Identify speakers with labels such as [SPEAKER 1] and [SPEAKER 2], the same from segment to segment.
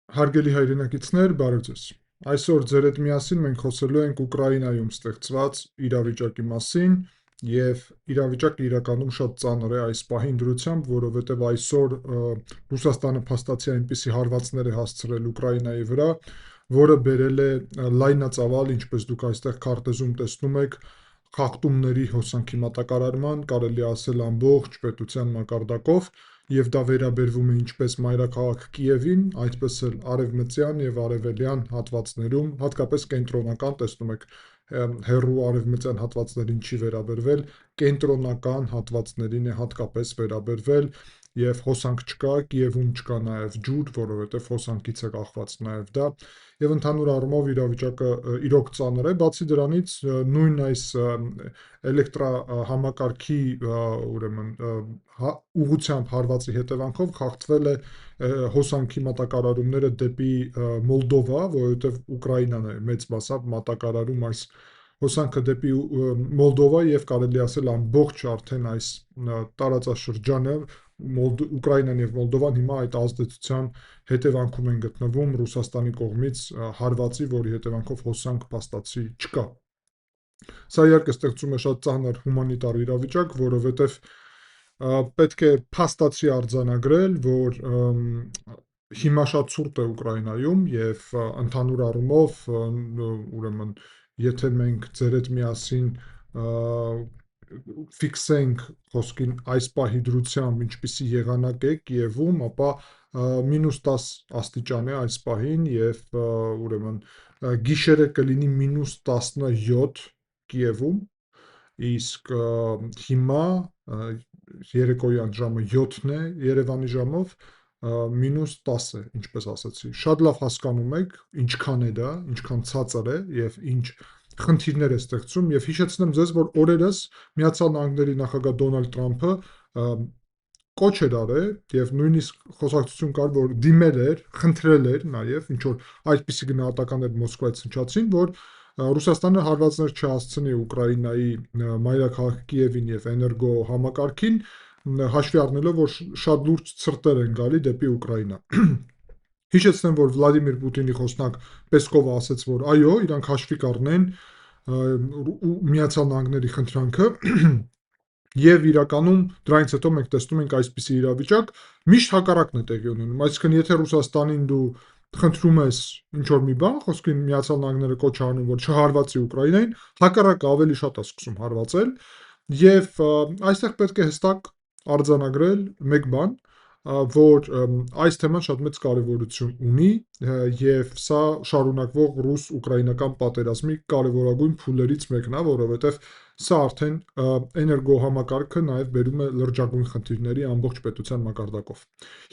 [SPEAKER 1] Հարգելի հայրենակիցներ, բարև ձեզ։ Այսօր ձեր հետ միասին մենք խոսելու ենք Ուկրաինայում ստեղծված իրավիճակի մասին, եւ իրավիճակը իրականում շատ ծանր է այս պահին դրությամբ, որովհետեւ այսօր Ռուսաստանը փաստացի այնպիսի հարվածներ է հասցրել Ուկրաինայի վրա, որը բերել է լայնածավալ, ինչպես դուք այստեղ քարտեզում տեսնում եք, խախտումների հոսանքի մատակարարման, կարելի ասել ամբողջ պետության մակարդակով, եւ դա վերաբերվում է ինչպես մայրաքաղաք Կիևին, այդպես էլ արևմտյան եւ արևելյան հատվածներում, հատկապես կենտրոնական, տեսնում եք, հեռու արևմտյան հատվածներին չի վերաբերվել, կենտրոնական հատվածներին է հատկապես վերաբերվել, եւ հոսանք չկա, Կիևում չկա նաեւ ջուր, որովհետեւ հոսանքից է կախված նաեւ դա, եւ ընդհանուր առումով իրավիճակը իրոք ծանր է, բացի դրանից նույն այս էլեկտրահամակարգի ուրեմն ուղղությամբ հարվածի հետևանքով խախտվել է հոսանքի մատակարարումները դեպի Մոլդովա, որովհետև Ուկրաինան է մեծ մասամբ մատակարարում այս հոսանքը դեպի Մոլդովա եւ կարելի ասել ամբողջ արդեն այս տարածաշրջանը Ուկրաինան եւ Մոլդովան հիմա այդ ազդեցության հետևանքում են գտնվում Ռուսաստանի կողմից հարվածի, որի հետևանքով հոսանք փաստացի չկա։ Սա իհարկե ստեղծում է շատ ծանր հումանիտար իրավիճակ, որովհետև պետք է փաստացի արձանագրել, որ հիմա շատ ցուրտ է Ուկրաինայում եւ ընդհանուր առումով ուրեմն եթե մենք ձեր հետ միասին ֆիքսենք խոսքին այս պահի դրությամբ ինչպիսի եղանակ է Կիևում, ապա -10 աստիճան է այս պահին եւ ուրեմն գիշերը կլինի -17 Կիևում, իսկ հիմա երեկոյան ժամը 7-ն է Երևանի ժամով, -10 է, ինչպես ասացի։ Շատ լավ հասկանում եք ինչքան է դա, ինչքան ցածր է եւ ինչ խնդիրներ է ստեղծում եւ հիշեցնեմ ձեզ, որ օրերս Միացյալ Նահանգների նախագահ Դոնալդ Թրամփը կոչ էր արել եւ նույնիսկ խոսակցություն կար, որ դիմել էր, խնդրել էր նաեւ ինչ որ այդպիսի գնահատականներ Մոսկվայից հնչացին, որ Ռուսաստանը հարվածներ չհասցնի Ուկրաինայի մայրաքաղաք Կիևին եւ էներգո համակարգին, հաշվի առնելով, որ շատ լուրջ ցրտեր են գալի դեպի Ուկրաինա։ Հիշեցնեմ, որ Վլադիմիր Պուտինի խոսնակ Պեսկովը ասաց, որ այո, իրանք հաշվի կառնեն Միացյալ Նահանգների խնդրանքը եւ իրականում դրանից հետո մենք տեսնում ենք այսպիսի իրավիճակ, միշտ հակառակն է տեղի ունենում, այսինքն եթե Ռուսաստանին դու խնդրում ես ինչ-որ մի բան, խոսքին Միացյալ Նահանգները կոչ անում, որ չհարվածի Ուկրաինային, հակառակը ավելի շատ է սկսում հարվածել եւ այստեղ պետք է հստակ արձանագրել մեկ բան, որ այս թեման շատ մեծ կարևորություն ունի եւ սա շարունակվող ռուս-ուկրաինական պատերազմի կարևորագույն փուլերից մեկն է, որովհետեւ սա արդեն էներգոհամակարգը նաեւ բերում է լրջագույն խնդիրների ամբողջ պետության մակարդակով։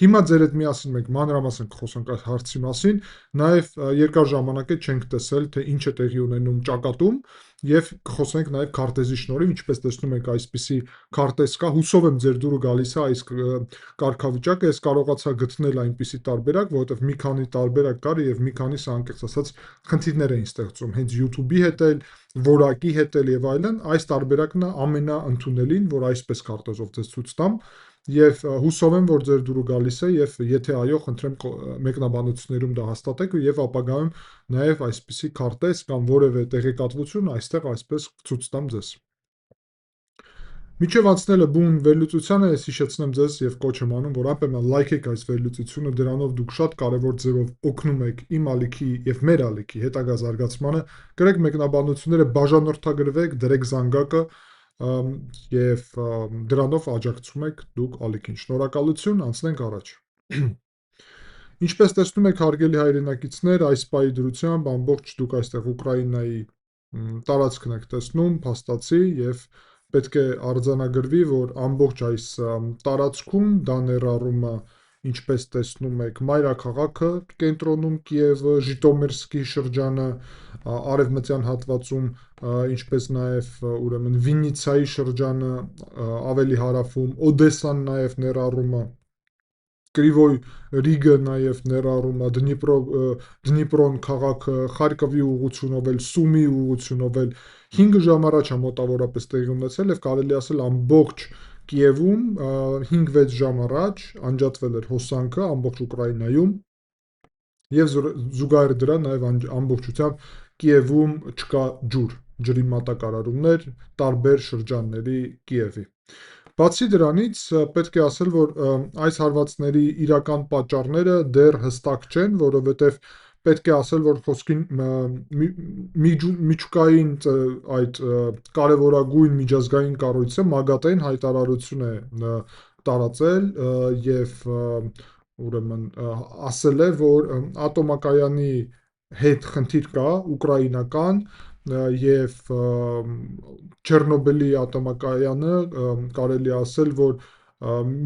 [SPEAKER 1] Հիմա ձեր հետ միասին մենք մանրամասն կխոսենք այս հարցի մասին, նաեւ երկար ժամանակ է չենք տեսել, թե ինչ է տեղի ունենում ճակատում եւ կխոսենք նաեւ քարտեզի շնորհիվ, ինչպես տեսնում եք, այսպիսի քարտեզ կա, հուսով եմ ձեր դուրը գալիս է այս կարգավիճակը, ես կարողացա գտնել այնպիսի տարբերակ, որովհետեւ մի քանի տարբերակ կար եւ մի քանիսը անկեղծ ասած խնդիրներ էին ստեղծում, հենց YouTube-ի հետ էլ, որակի հետ էլ եւ այլն, այս տարբերակն է ամենաընդունելին, որ այսպես քարտեզով ձեզ ցույց տամ, եւ հուսով եմ, որ ձեր դուրը գալիս է եւ եթե այո, խնդրեմ մեկնաբանություններում դա հաստատեք եւ ապագայում նաեւ այսպիսի քարտեզ կամ որևէ տեղեկատվություն այստեղ այսպես ցույց տամ ձեզ։ Միջև անցնելը բուն վերլուծությանը, ես հիշեցնեմ ձեզ եւ կոչ եմ անում, որ անպայման լայքեք այս վերլուծությունը, դրանով դուք շատ կարեւոր ձևով օգնում եք իմ ալիքի եւ մեր ալիքի հետագա զարգացմանը, գրեք մեկնաբանությունները, բաժանորդագրվեք, դրեք զանգակը եւ դրանով աջակցում եք դուք ալիքին։ Շնորհակալություն, անցնենք առաջ։ Ինչպես տեսնում եք, հարգելի հայրենակիցներ, այս պահի դրությամբ ամբողջ դուք այստեղ Ուկրաինայի տարածքն եք տեսնում, փաստացի եւ պետք է արձանագրվի, որ ամբողջ այս տարածքում դա ներառում է, ինչպես տեսնում եք, մայրաքաղաքը կենտրոնում Կիևը, Ժիտոմիրսկի շրջանը, արևմտյան հատվածում, ինչպես նաեւ ուրեմն Վիննիցայի շրջանը, ավելի հարավում, Օդեսան նաեւ ներառում է, Կրիվոյ Ռիգը նաեւ ներառում է, Դնիպրոն քաղաքը, Խարկովի ուղղությունով էլ, Սումի ուղղությունով էլ 5 ժամ առաջ է մոտավորապես տեղի ունեցել եւ կարելի ասել ամբողջ Կիևում 5-6 ժամ առաջ անջատվել էր հոսանքը ամբողջ Ուկրաինայում Եվ զուգահեռ դրան նաև ամբողջությամբ Կիևում չկա ջուր, ջրի մատակարարումներ տարբեր շրջանների Կիևի։ Բացի դրանից, պետք է ասել, որ այս հարվածների իրական պատճառները դեռ հստակ չեն, որովհետև պետք է ասել, որ խոսքին միջուկային այդ կարևորագույն միջազգային կառույցը ՄԱԳԱՏԷ-ն հայտարարություն է տարածել եւ ուրեմն ասել է, որ ատոմակայանի հետ խնդիր կա ուկրաինական եւ Չեռնոբիլի ատոմակայանը կարելի է ասել, որ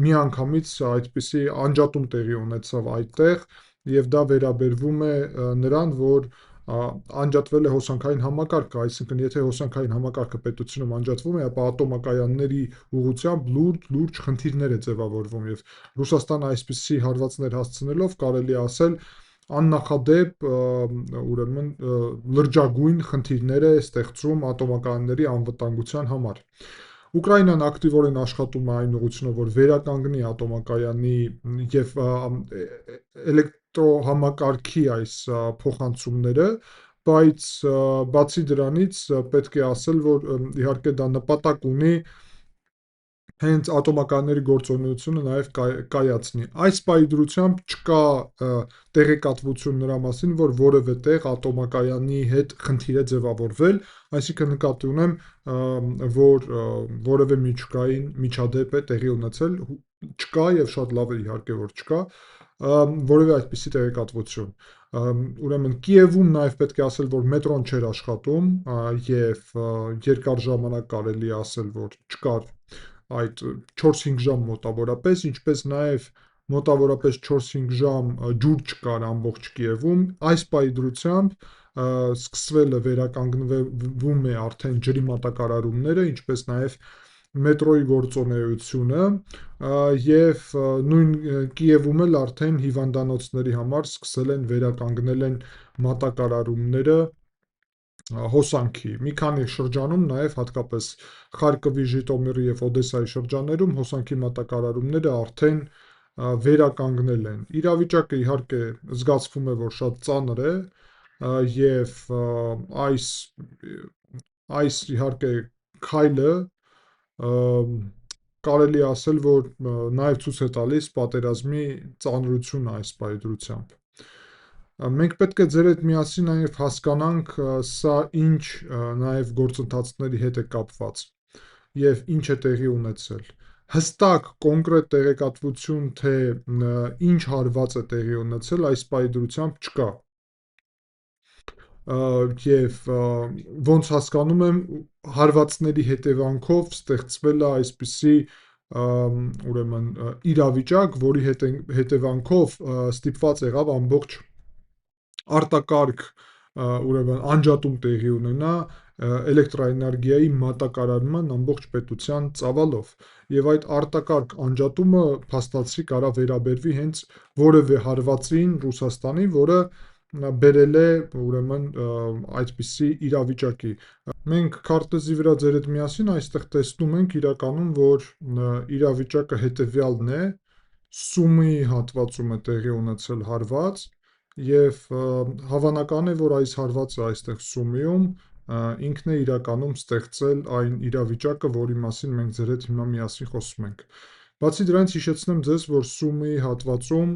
[SPEAKER 1] միանգամից այդպիսի անջատում տեղի ունեցավ այդտեղ եւ դա վերաբերվում է նրան, որ անջատվել է հոսանքային համակարգը, այսինքն եթե հոսանքային համակարգը պետությունում անջատվում է, ապա ատոմակայանների ուղղությամբ լուրջ խնդիրներ է ձևավորվում եւ Ռուսաստանը այսպիսի հարվածներ հասցնելով կարելի է ասել աննախադեպ ուրեմն լրջագույն խնդիրներ է ստեղծում ատոմակայանների անվտանգության համար։ Ուկրաինան ակտիվորեն աշխատում է այն ուղղությունով, որ վերականգնի ատոմակայանի եւ էլեկտրոհամակարգի այս փոխանցումները, բայց բացի դրանից պետք է ասել, որ իհարկե դա նպատակ ունի հենց ատոմակայանների գործունեությունը նաև կայացնի։ Այս պահի դրությամբ չկա տեղեկատվություն նրա մասին, որ որևէ տեղ ատոմակայանի հետ խնդիր է ձևավորվել, այսինքն նկատի ունեմ, որ որևէ միջուկային միջադեպ է տեղի ունեցել, չկա եւ շատ լավ է իհարկե որ չկա որևէ այդպիսի տեղեկատվություն։ Ուրեմն Կիևում նաև պետք է ասել, որ մետրոն չէր աշխատում եւ երկար ժամանակ կարելի է ասել, որ չկար այդ 4-5 ժամ մոտավորապես, ինչպես նաև մոտավորապես 4-5 ժամ ջուր չկար ամբողջ Կիևում, այս պահի դրությամբ սկսվել է վերականգնվում է արդեն ջրի մատակարարումները, ինչպես նաև մետրոյի գործունեությունը եւ նույն Կիևում էլ արդեն հիվանդանոցների համար սկսել են վերականգնել են մատակարարումները հոսանքի։ Մի քանի շրջանում նաև հատկապես Խարկովի, Ժիտոմիրի եւ Օդեսայի շրջաններում հոսանքի մատակարարումները արդեն վերականգնել են։ Իրավիճակը իհարկե զգացվում է, որ շատ ծանր է եւ այս իհարկե քայլը կարելի է ասել, որ նաև ցույց է տալիս պատերազմի ծանրությունը այս պահի դրությամբ։ Մենք պետք է ձեր հետ միասին նաև հասկանանք սա ինչ նաև գործընթացների հետ է կապված եւ ինչ է տեղի ունեցել։ Հստակ կոնկրետ տեղեկատվություն, թե ինչ հարված է տեղի ունեցել, այս պահի դրությամբ չկա։ Եվ ոնց հասկանում եմ, հարվածների հետևանքով ստեղծվել է այսպիսի ուրեմն իրավիճակ, որի հետևանքով ստիպված եղավ ամբողջ արտակարգ ուրեմն անջատում տեղի ունենա էլեկտրաէներգիայի մատակարարման ամբողջ պետության ծավալով եւ այդ արտակարգ անջատումը փաստացի կարա վերաբերվի հենց որևէ հարվածին Ռուսաստանի, որը բերել է ուրեմն այդպիսի իրավիճակի։ Մենք քարտեզի վրա ձեր հետ միասին այստեղ տեսնում ենք իրականում, որ իրավիճակը հետևյալն է, Սումի հատվածում է տեղի ունեցել հարված եւ հավանական է, որ այս հարվածը այստեղ Սումիում ինքն է իրականում ստեղծել այն իրավիճակը, որի մասին մենք ձեր հետ հիմա միասին խոսում ենք։ Բացի դրանից հիշեցնեմ ձեզ, որ Սումի հատվածում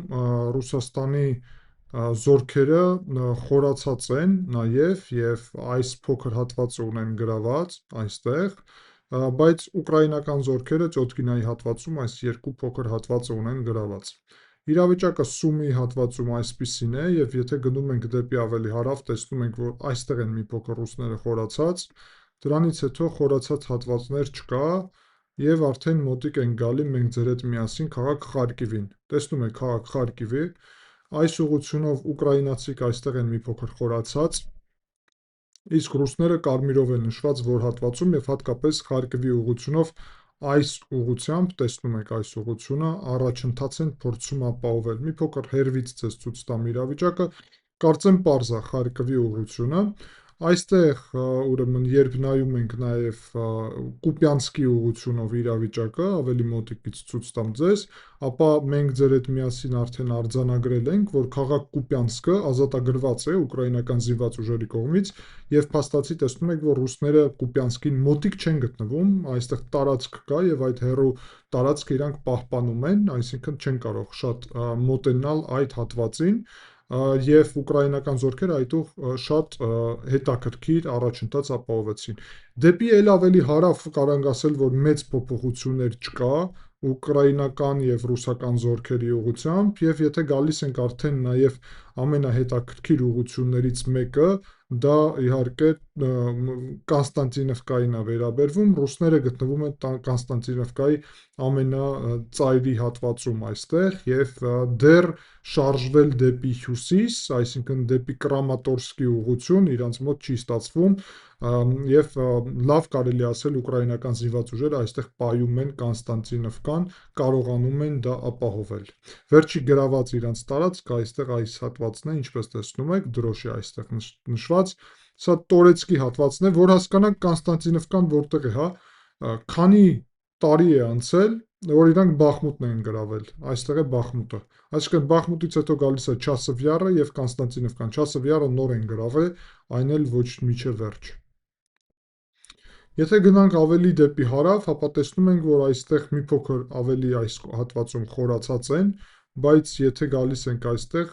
[SPEAKER 1] Ռուսաստանի զորքերը խորացած են նաև եւ այս փոքր հատվածը ունեն գրաված այստեղ, բայց ուկրաինական զորքերը Ծյոտկինայի հատվածում այս երկու փոքր հատվածը ունեն գրաված։ Իրավիճակը Սումի հատվածում այսպիսին է եւ եթե գնում ենք դեպի ավելի հարավ, տեսնում ենք, որ այստեղ են մի փոքր ռուսները խորացած, դրանից հետո խորացած հատվածներ չկա եւ արդեն մոտիկ են գալի մենք ձեր հետ միասին քաղաք Խարկիվին։ Տեսնում եք քաղաք Խարկիվի, այս ուղղությունով ուկրաինացիք այստեղ են մի փոքր խորացած, իսկ ռուսները կարմիրով են նշված որ հատվածում եւ հատկապես Խարկիվի ուղղությունով այս ուղղությամբ, տեսնում եք այս ուղղությունը, առաջընթաց են փորձում ապահովել։ Մի փոքր հեռվից ձեզ ցույց տամ իրավիճակը, կարծեմ պարզ է Խարկիվի ուղղությունը, Այստեղ ուրեմն երբ նայում ենք նաև Կուպյանսկի ուղղությունով իրավիճակը, ավելի մոտիկից ցույց տամ ձեզ, ապա մենք ձեր հետ միասին արդեն արձանագրել ենք, որ քաղաք Կուպյանսկը ազատագրված է ուկրաինական զինված ուժերի կողմից եւ փաստացի տեսնում եք, որ ռուսները Կուպյանսկին մոտիկ չեն գտնվում, այստեղ տարածք կա եւ այդ հեռու տարածքը իրանք պահպանում են, այսինքն չեն կարող շատ մոտենալ այդ հատվածին եւ ուկրաինական զորքերը այդուղ շատ հետաքրքիր առաջընթաց ապահովեցին։ Դեպի էլ ավելի հարավ կարանք ասել, որ մեծ փոփոխություններ չկա ուկրաինական եւ ռուսական զորքերի ուղղությամբ եւ եթե գալիս ենք արդեն նաեւ ամենահետաքրքիր ուղղություններից մեկը, դա իհարկե Կոնստանտինովկային է վերաբերվում, ռուսները գտնվում են Կոնստանտինովկայի ամենածայրի հատվածում այստեղ եւ դեռ շարժվել դեպի հյուսիս, այսինքն դեպի Կրամատորսկի ուղղություն իրանց մոտ չի ստացվում եւ լավ կարելի ասել ուկրաինական զինված ուժերը այստեղ պայում են Կոնստանտինովկան, կարողանում են դա ապահովել։ Վերջի գրաված իրանց տարածքը այստեղ այս հատվածն է, ինչպես տեսնում եք, դրոշի այստեղ նշված, սա Տորեցկի հատվածն է, որ հասկանանք Կոնստանտինովկան որտեղ է, հա, քանի տարի է անցել, որ իրանք Բախմուտն են գրավել, այստեղ է Բախմուտը։ Այսինքն Բախմուտից հետո գալիս է Չասով Յարը եւ Կոնստանտինովկան։ Չասով Յարը նոր են գրավել, այն էլ ոչ միջև վերջ։ Եթե գնանք ավելի դեպի հարավ, ապա տեսնում ենք, որ այստեղ մի փոքր ավելի այս հատվածում խորացած են, բայց եթե գալիս ենք այստեղ,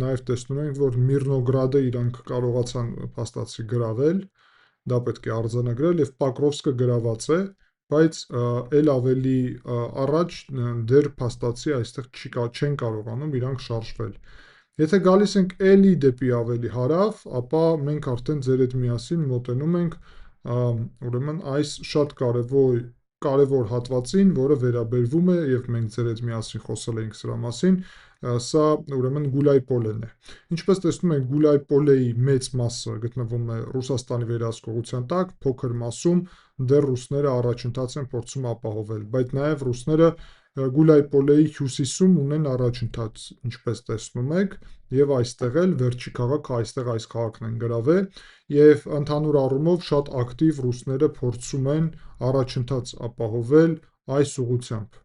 [SPEAKER 1] նաև տեսնում ենք, որ Միրնոգրադը իրանք կարողացան փաստացի գրավել, դա պետք է արձանագրել եւ Պակրովսկը գրաված է, բայց էլ ավելի առաջ դեռ փաստացի այստեղ չեն կարողանում իրանք շարժվել։ Եթե գալիս ենք էլի դեպի ավելի հարավ, ապա մենք արդեն ձեր հետ միասին մոտենում ենք ուրեմն այս շատ կարևոր հատվածին, որը վերաբերվում է եւ մենք ձեր հետ միասին խոսել էինք սրա մասին, սա ուրեմն Գուլայպոլեն է։ Ինչպես տեսնում եք, Գուլայպոլեի մեծ մասը գտնվում է Ռուսաստանի վերահսկողության տակ, փոքր մասում դեռ ռուսները առաջընթաց են փորձում ապահովել, բայց նաեւ ռուսները Գուլայպոլեի հյուսիսում ունեն առաջընթաց, ինչպես տեսնում եք, եւ այստեղ էլ վերջի քաղաքը այստեղ այս քաղաքն են գրավել եւ ընդհանուր առումով շատ ակտիվ ռուսները փորձում են առաջընթաց ապահովել այս ուղղությամբ,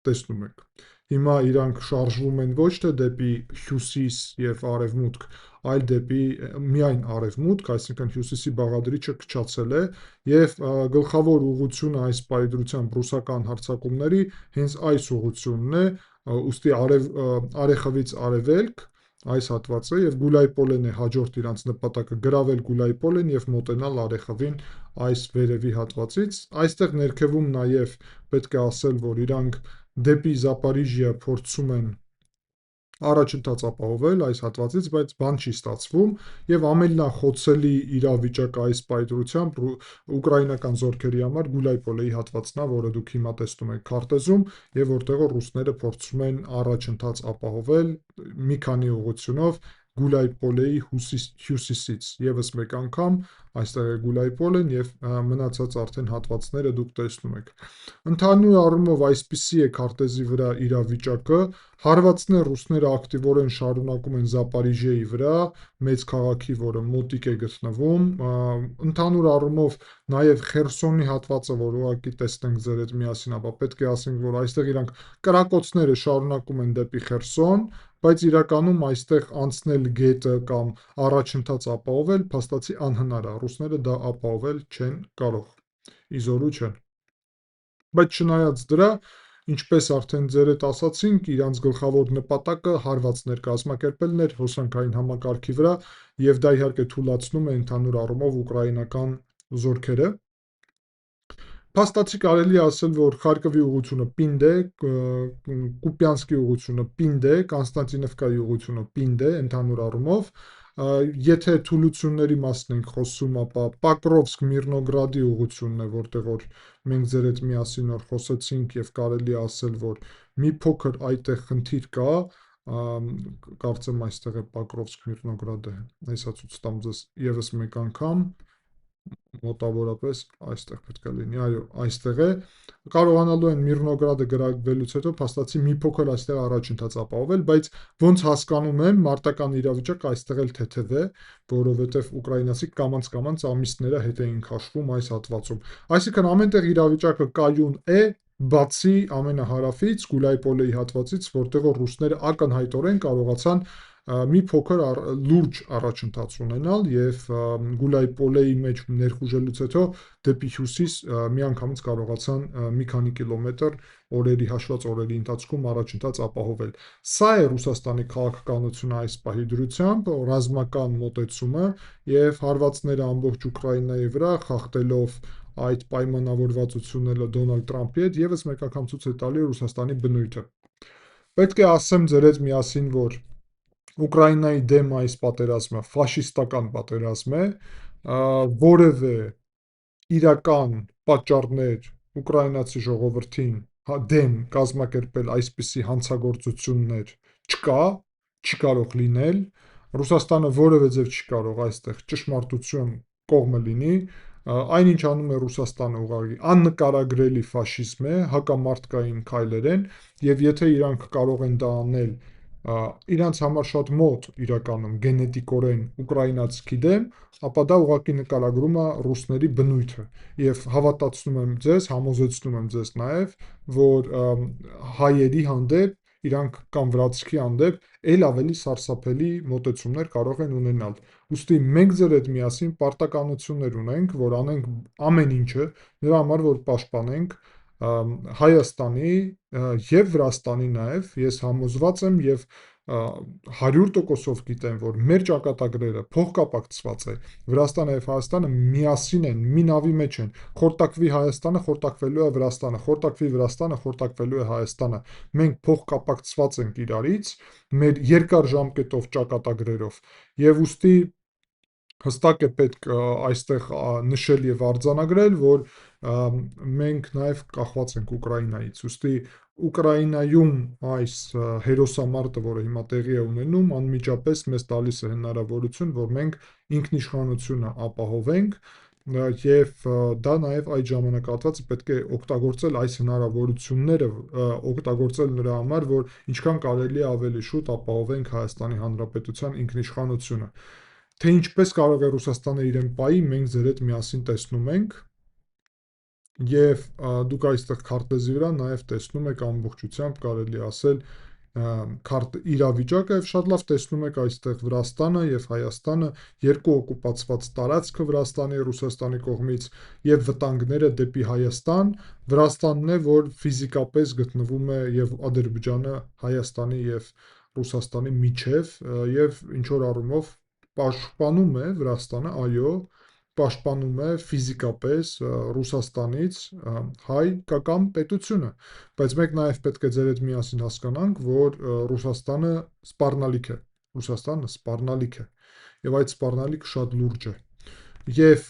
[SPEAKER 1] տեսնում եք։ Հիմա իրանք շարժվում են ոչ թե դեպի հյուսիս եւ արևմուտք, այլ դեպի միայն արևմուտք, այսինքն հյուսիսի բաղադրիչը քչացել է եւ գլխավոր ուղղությունը այս պայծրությամբ ռուսական հարձակումների հենց այս ուղղությունն է, ուստի արևից արևելք այս հատվածը եւ Գուլայպոլեն է հաջորդ իրանց նպատակը գրավել Գուլայպոլեն եւ մոտենալ Արեխովին այս վերևի հատվածից։ Այստեղ ներքևում նաեւ պետք է ասել, որ իրանք դեպի Զապարիժիա փորձում են առաջընթաց ապահովել այս հատվածից, բայց բան չի ստացվում եւ ամենախոցելի իրավիճակը այս պայծրությամբ ուկրաինական զորքերի համար Գուլայպոլեի հատվածն է, որը դուք հիմա տեսնում եք քարտեզում եւ որտեղը ռուսները փորձում են առաջընթաց ապահովել մի քանի ուղղությունով Գուլայպոլեի հյուսիսից եւս մեկ անգամ այստեղ է Գուլայպոլեն եւ մնացած արդեն հատվածները դուք տեսնում եք։ Ընդհանուր առումով այսպիսի է քարտեզի վրա իրավիճակը, հարվածներ ռուսները ակտիվորեն շարունակում են Զապարիժիայի վրա, մեծ քաղաքի, որը մոտիկ է գտնվում, ընդհանուր առումով նաև Խերսոնի հատվածը, որ ուղղակի տեսնենք ձեր հետ միասին, ապա պետք է ասենք, որ այստեղ իրանք կրակոցները շարունակում են դեպի Խերսոն, բայց իրականում այստեղ անցնել գետը կամ առաջընթաց ապահովել փաստացի անհնար է, ռուսները դա ապահովել չեն կարող, իզորու չեն։ Բայց չնայած դրա, ինչպես արդեն ձեր հետ ասացինք, իրանց գլխավոր նպատակը հարվածներ կազմակերպելն էր հոսանքային համակարգի վրա եւ դա իհարկե թուլացնում է ընդհանուր առումով ուկրաինական զորքերը։ Փաստացի կարելի է ասել, որ Խարկովի ուղղությունը պինդ է, Կուպյանսկի ուղղությունը պինդ է, Կոնստանտինովկայի ուղղությունը պինդ է ընդհանուր առումով։ Եթե թուլությունների մասն ենք խոսում, ապա Պակրովսկ Միրնոգրադի ուղղությունն է, որտեղ որ մենք ձեր հետ միասին որ խոսեցինք եւ կարելի է ասել, որ մի փոքր այդտեղ խնդիր կա, կարծեմ այստեղ է Պակրովսկ Միրնոգրադը, հեսա ցույց տամ ձեզ եւս մեկ անգամ, մոտավորապես այստեղ պետք է լինի, այո, այստեղ է, կարողանալու են Միրնոգրադը գրավելուց հետո փաստացի մի փոքր այստեղ առաջընթաց ապահովել, բայց ոնց հասկանում եմ, մարտական իրավիճակը այստեղ էլ թեթև է, որովհետև ուկրաինացի կամաց ամիսները հետ էին քաշվում այս հատվածում։ Այսինքն ամենտեղ իրավիճակը կայուն է, բացի ամենահարավից Գուլայպոլեի հատվածից, որտեղ ռուսները ակնհայտորեն կարողացան մի փոքր լուրջ առաջընթաց ունենալ եւ Գուլայպոլեի մեջ ներխուժելուց հետո դեպի հյուսիս միանգամից կարողացան մի քանի կիլոմետր հաշված օրերի ընթացքում առաջընթաց ապահովել։ Սա է Ռուսաստանի քաղաքականությունը այս պահի դրությամբ, ռազմական մոտեցումը եւ հարվածները ամբողջ Ուկրաինայի վրա խախտելով այդ պայմանավորվածությունները Դոնալդ Տրամփի հետ եւս մեկ անգամ ցույց է տալի Ռուսաստանի բնույթը։ Պետք է ասեմ ձեր հետ միասին, որ Ուկրաինայի դեմ այս պատերազմը ֆաշիստական պատերազմ է, որևէ իրական պատճառներ ուկրաինացի ժողովրդին դեմ կազմակերպել այսպիսի հանցագործություններ չկա, չի կարող լինել, Ռուսաստանը որևէ ձև չի կարող այստեղ ճշմարտություն կողմը լինի, այնինչ անում է Ռուսաստանը ուղղակի աննկարագրելի ֆաշիզմ է, հակամարտկային քայլեր են, եւ եթե իրանք կարող են դա անել իրանց համար շատ մոտ իրականում գենետիկորեն ուկրաինացիքի դեմ, ապա դա ուղղակի նկարագրում է ռուսների բնույթը եւ հավատացնում եմ ձեզ, համոզեցնում եմ ձեզ նաեւ, որ հայերի հանդեպ իրանք կամ վրացիքի հանդեպ ել ավելի սարսափելի մոտեցումներ կարող են ունենալ։ Ուստի մենք ձեր հետ միասին պարտականություններ ունենք, որ անենք ամեն ինչը նրա համար, որ պաշտպանենք Հայաստանի եւ Վրաստանի նաեւ ես համոզված եմ եւ 100%-ով գիտեմ, որ մեր ճակատագրերը փոխկապակցված է, Վրաստանը եւ Հայաստանը միասին են, մի նավի մեջ են, խորտակվի Հայաստանը, խորտակվելու է Վրաստանը, խորտակվի Վրաստանը, խորտակվելու է Հայաստանը, մենք փոխկապակցված ենք իրարից, մեր երկար ժամկետով ճակատագրերով, եւ ուստի հստակ է պետք այստեղ նշել եւ արձանագրել, որ մենք նաեւ կախված ենք Ուկրաինայից, ուստի Ուկրաինայում այս հերոսամարտը, որը հիմա տեղի է ունենում, անմիջապես մեզ տալիս է հնարավորություն, որ մենք ինքնիշխանությունը ապահովենք եւ դա նաեւ այդ ժամանակահատվածը պետք է օգտագործել այս հնարավորությունները, օգտագործել նրա համար, որ ինչքան կարելի է ավելի շուտ ապահովենք Հայաստանի Հանրապետության ինքնիշխանությունը։ Թե ինչպես կարող է Ռուսաստանը իրեն պահի, մենք ձեր հետ միասին տեսնում ենք, եւ դուք այստեղ քարտեզի վրա նաեւ տեսնում եք ամբողջությամբ կարելի ասել իրավիճակը եւ շատ լավ տեսնում եք այստեղ Վրաստանը եւ Հայաստանը երկու օկուպացված տարածքը Վրաստանի եւ Ռուսաստանի կողմից եւ վտանգները դեպի Հայաստան, Վրաստանն է, որ ֆիզիկապես գտնվում է եւ Ադրբեջանը Հայաստանի եւ Ռուսաստանի միջև եւ ինչ որ առումով պաշտպանում է Վրաստանը, այո, պաշտպանում է ֆիզիկապես Ռուսաստանից հայկական պետությունը, բայց մենք նաև պետք է ձեր հետ միասին հասկանանք, որ Ռուսաստանը սպառնալիք է, եւ այդ սպառնալիքը շատ լուրջ է։ Եվ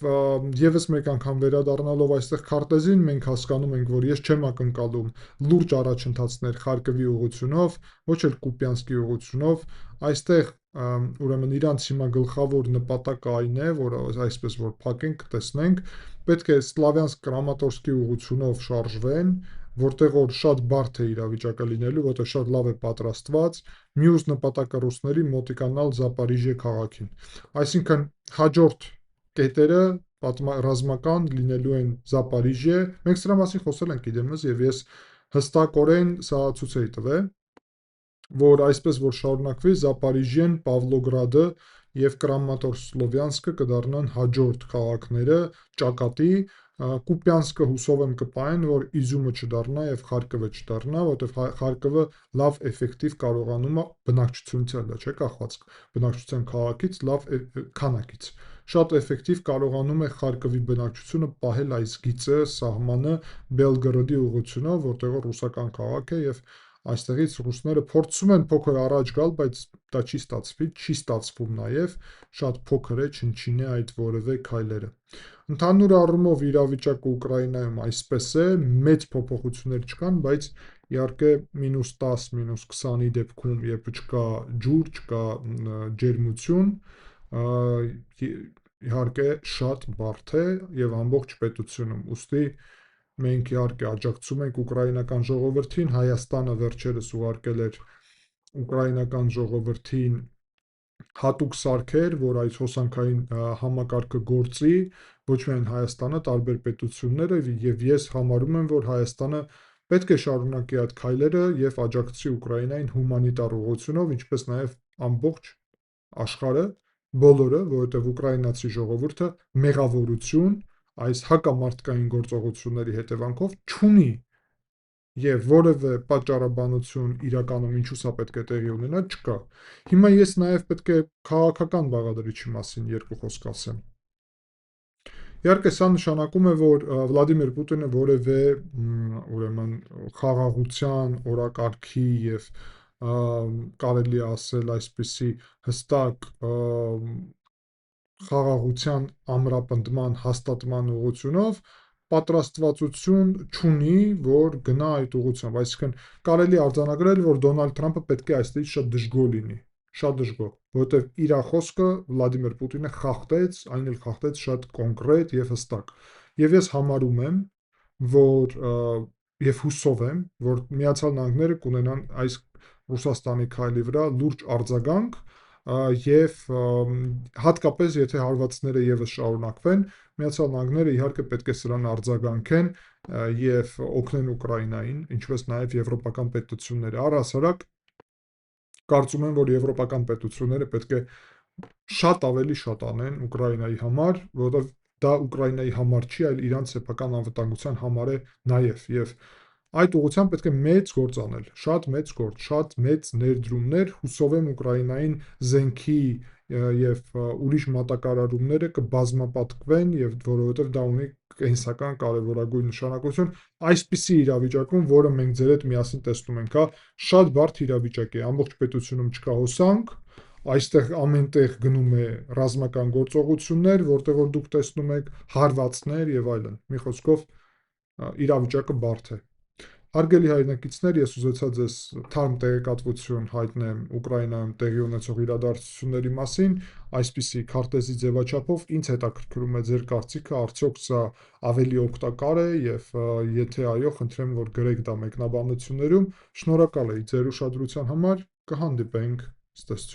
[SPEAKER 1] եւս մեկ անգամ վերադառնալով այստեղ քարտեզին, մենք հասկանում ենք, որ ես չեմ ակնկալում լուրջ առաջընթացներ Խարկովի ուղղությունով, ոչ էլ Կուպյանսկի ուղղությունով, այստեղ ուրեմն իրանց հիմա գլխավոր նպատակը այն է, որ այսպես որ փակենք, տեսնենք, պետք է Սլավյանսկ Կրամատորսկի ուղղությունով շարժվեն, որտեղ որ շատ բարդ է իրավիճակը լինելու, որտեղ շատ լավ է պատրաստված, մյուս նպատակը ռուսների մոտիկանալ Զապարիժյե քաղաքին։ Այսինքն հաջորդ կետերը ռազմական լինելու են Զապարիժյե, մենք սրա մասին խոսել ենք իդեմս եւ ես հստակորեն սա ցույց էի տվել, որ այսպես որ շարունակվի Զապարիժյեն, Պավլոգրադը եւ Կրամատորսկ-Սլովյանսկը կդառնան հաջորդ քաղաքները ճակատի, Կուպյանսկը հուսով եմ կպահեն, որ Իզյումը չդառնա եւ Խարկովը չդառնա, որովհետեւ Խարկովը լավ էֆեկտիվ կարողանում է բնակչությունից էլ չէ կախված, բնակչության քաղաքից լավ քանակից շատ էֆեկտիվ կարողանում է Խարկովի բնակչությունը պահել այս գիծը, սահմանը Բելգորոդի ուղղությունով, որտեղ ռուսական քաղաք է եւ այստեղից ռուսները փորձում են փոքր առաջ գալ, բայց դա չի ստացվի, չի ստացվում նաեւ, շատ փոքր է, չնչին է այդ որևէ քայլերը։ Ընդհանուր առումով իրավիճակը Ուկրաինայում այսպես է, մեծ փոփոխություններ չկան, բայց իհարկե -10, -20-ի դեպքում, երբ չկա ջուր, չկա ջերմություն, իհարկե շատ բարդ է եւ ամբողջ պետությունում։ Ուստի մենք իհարկե աջակցում ենք ուկրաինական ժողովրդին, Հայաստանը վերջերս ուղարկել էր ուկրաինական ժողովրդին հատուկ սարքեր, որ այս հոսանքային համակարգը գործի, ոչ միայն Հայաստանը, տարբեր պետությունները, եւ ես համարում եմ, որ Հայաստանը պետք է շարունակի այդ քայլերը եւ աջակցի Ուկրաինային հումանիտար ուղղությունով, ինչպես նաեւ ամբողջ աշխարհը, բոլորը, որովհետեւ ուկրաինացի ժողովուրդը մեղավորություն այս հակամարտկային գործողությունների հետևանքով չունի եւ որևէ պատճառաբանություն իրականում ինչու սա պետք է տեղի ունենա չկա։ Հիմա ես նաեւ պետք է քաղաքական բաղադրիչի մասին երկու խոսք ասեմ։ Իհարկե սա նշանակում է, որ Վլադիմիր Պուտինը որևէ ուրեմն խաղաղության օրակարգի եւ կարելի է ասել այսպիսի հստակ խաղաղության ամրապնդման հաստատման ուղղությունով պատրաստվածություն չունի, որ գնա այդ ուղղությամբ, այսինքն կարելի է արձանագրել, որ Դոնալդ Թրամփը պետք է այստեղից շատ դժգոհ լինի, շատ դժգոհ, որովհետև իր խոսքը Վլադիմիր Պուտինը խախտեց, այն էլ խախտեց շատ կոնկրետ եւ հստակ։ Եվ ես համարում եմ, որ եւ հուսով եմ, որ Միացյալ Նահանգները կունենան այս Ռուսաստանի քայլի վրա լուրջ արձագանք եւ հատկապես եթե հարվածները եւս շարունակվեն, Միացյալ Նահանգները իհարկե պետք է սրան արձագանքեն եւ օգնեն Ուկրաինային, ինչպես նաեւ եվրոպական պետությունները։ Առհասարակ կարծում եմ, որ եվրոպական պետությունները պետք է շատ ավելի շատ անեն Ուկրաինայի համար, որովհետեւ դա Ուկրաինայի համար չի, այլ իրանց սեփական անվտանգության համար է նաեւ եւ այդ ուղղությամբ պետք է մեծ գործ անել, շատ մեծ գործ, շատ մեծ ներդրումներ, հուսով եմ Ուկրաինային զենքի եւ ուրիշ մատակարարումները կբազմապատկվեն եւ որովհետեւ դա ունի կենսական կարևորագույն նշանակություն այսպիսի իրավիճակում, որը մենք ձեր հետ միասին տեսնում ենք, շատ բարդ իրավիճակ է, ամբողջ պետությունում չկա հոսանք, այստեղ ամենտեղ գնում է ռազմական գործողություններ, որտեղ որ դուք տեսնում եք հարվածներ եւ այլն։ Մի խոսքով իրավիճակը բարդ է։ Հարգելի հայրենակիցներ, ես ուզեցա ձեզ թարմ տեղեկատվություն հայտնեմ Ուկրաինայում տեղի ունեցող իրադարձությունների մասին, այսպիսի քարտեզի ձևաչափով ինձ հետաքրքրում է ձեր կարծիքը, արդյոք սա ավելի օգտակար է եւ եթե այո, խնդրեմ, որ գրեք դա մեկնաբանություններում։ Շնորհակալ եմ ձեր ուշադրության համար, կհանդիպենք, ցտեսություն։